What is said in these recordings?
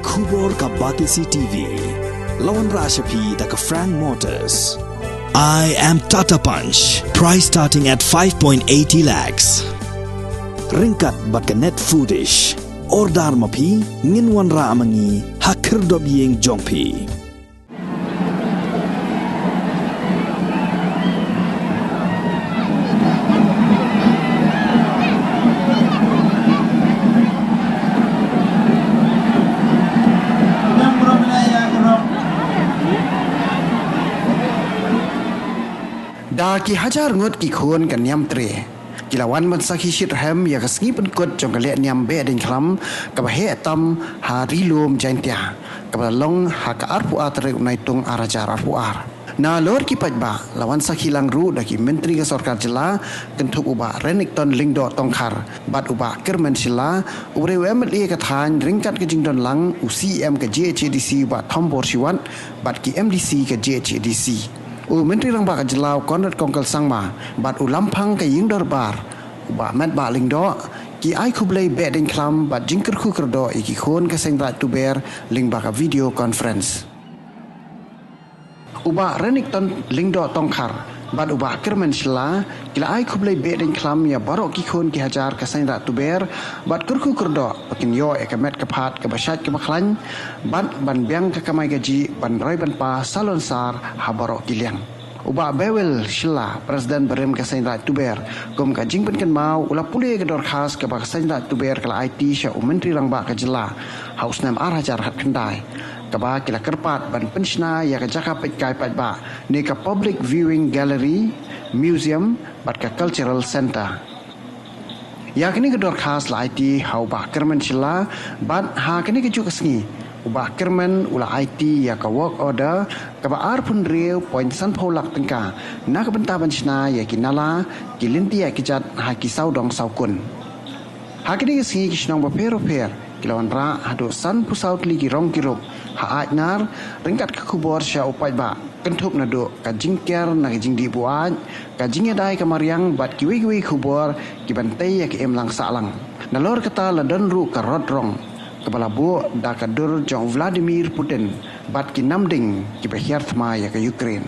Kubor ka Batisi TV. Lawan Rashapi da ka Frank Motors. I am Tata Punch. Price starting at 5.80 lakhs. Ringkat bat ka Net Foodish. Ordar mapi nginwan ra amangi hakir dob yeng jongpi. Ki hajar ngot ki khon kan nyam tre kilawan man sakhi shit ham ya kasngi pen kot jong kale nyam be den khlam ka ba he tam hari lom jaintia ka ba long ha ka arpu atre unai tung arajar arpu ar na lor ki pajba lawan sakhi lang ru da ki menteri ka sarkar jela kentuk uba renikton lingdo tongkhar bat uba kermen sila ubre wemle ka than ringkat ke jingdon lang ucm ka jhdc ba thombor siwan bat ki mdc ka jhdc Menteri Rang Bak Jelau Konrad Kongkal Sangma bat ulampang ke ying dorbar ba met ba lingdo ki ai khublei be ding klam bat jingker khu kerdo iki khon ke sengrat tu ber ling ba video conference uba renikton lingdo tongkhar bat uba kermen sela kila ai khublei be ding klam ya barok ki khon ki hajar ke sengrat tu ber bat kurku kerdo pakin yo ekamet kaphat ke basat ke baklan ban biang ke kamai gaji ban roi ban pa salon sar habarok kiliang uba bewel shila presiden berem ke sengrat tu ber gom ka jingpen kan mau ula pule ke dor khas ke bak sengrat tu ber kala IT sha menteri Rang Bak Jela haus nam arajar hat kendai kaba kila kerpat ban penshna ya ka jaka petkai patba ne ka public viewing gallery museum bat ka cultural center ya kini ke dor khas la IT hau ba kermen shila bat ha kini ke juk sngi uba kermen ula IT ya ka work order kaba ar pun reu point san pholak tengka na ka benta penshna ya kinala kilinti ya kijat ha ki saudong saukun ha kini ke sngi kishnong ba pero per kilawan ra hado san pusaut ligi rong kiruk ha ajnar ringkat ke kubor sya upai ba kentup nado ka jingker na ka jingdi buat ka jingya dai ka mariang bat kiwi kubor ki bantai ya ke em lang salang nalor kata ladon ru ka rodrong kepala bu da ka dur jong Vladimir Putin bat ki namding ki behiar thma ya ka Ukraine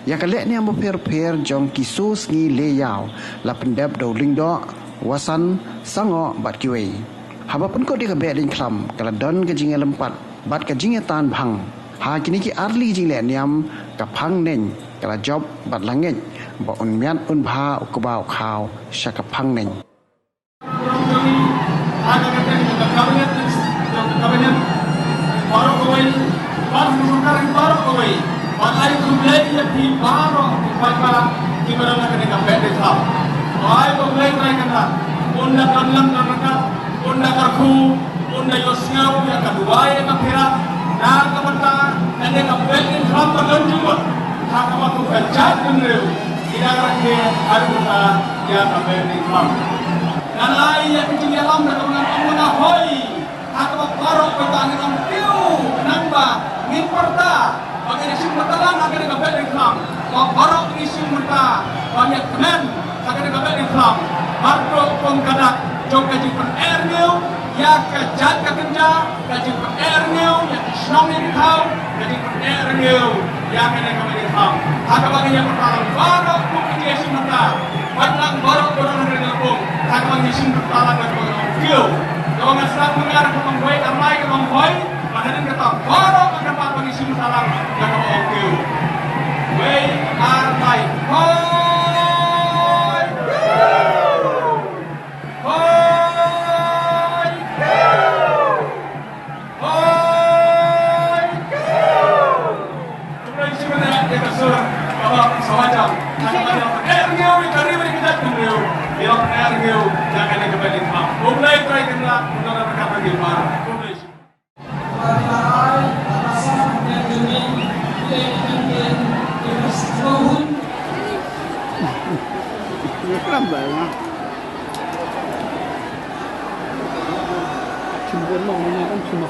ya ka le ni am per jong ki sus ngi le yaw la pendep do lingdo wasan sango bat kiwi haba pun ko di ka be ding klam kala don ka jingya lempat bat ka jingya tan bhang ha kini ki arli jing le niam ka phang nen kala job bat langej ba un mian un bha ko ba khaw sha ka phang nen kabinet baru kawai baru sukar baru kawai balai kumlei ya di baru pada di mana nak kena beda tak baik kumlei mereka nak unda kanlang nak unda karku unda yosngau ya kedua ya kapira dan kemana anda kabelin ham berlanjut hak apa tu kerja dulu tidak lagi ada kita ya kabelin ham dan lain yang kecil alam dan orang hoi atau barok petani am tiu namba ngimperta bagi isim betalang akan digabel ikram barok isim merta banyak kemen akan digabel ikram barok pengkadak jom kaji per airnew ya kejat kekenja kaji per airnew ya isnong yang kau kaji per airnew ya akan digabel ikram atau bagi yang pertama barok pengkaji isim merta batlang barok orang dari kampung atau bagi isim betalang dan orang tiu kalau masalah mengarah ke mengkoi, ramai ke mengkoi, padahal kata barok akan pak pengisi masalah yang kamu oke. We are like hoi, hoi, hoi. Kemudian isi mana kita suruh bawa sawajam. Ergeu kita ribet kita tunggu. Dia ergeu jangan kembali ke mak. Mulai try kita untuk berkata di mak. Banget. Cuma ngomongnya kan cuma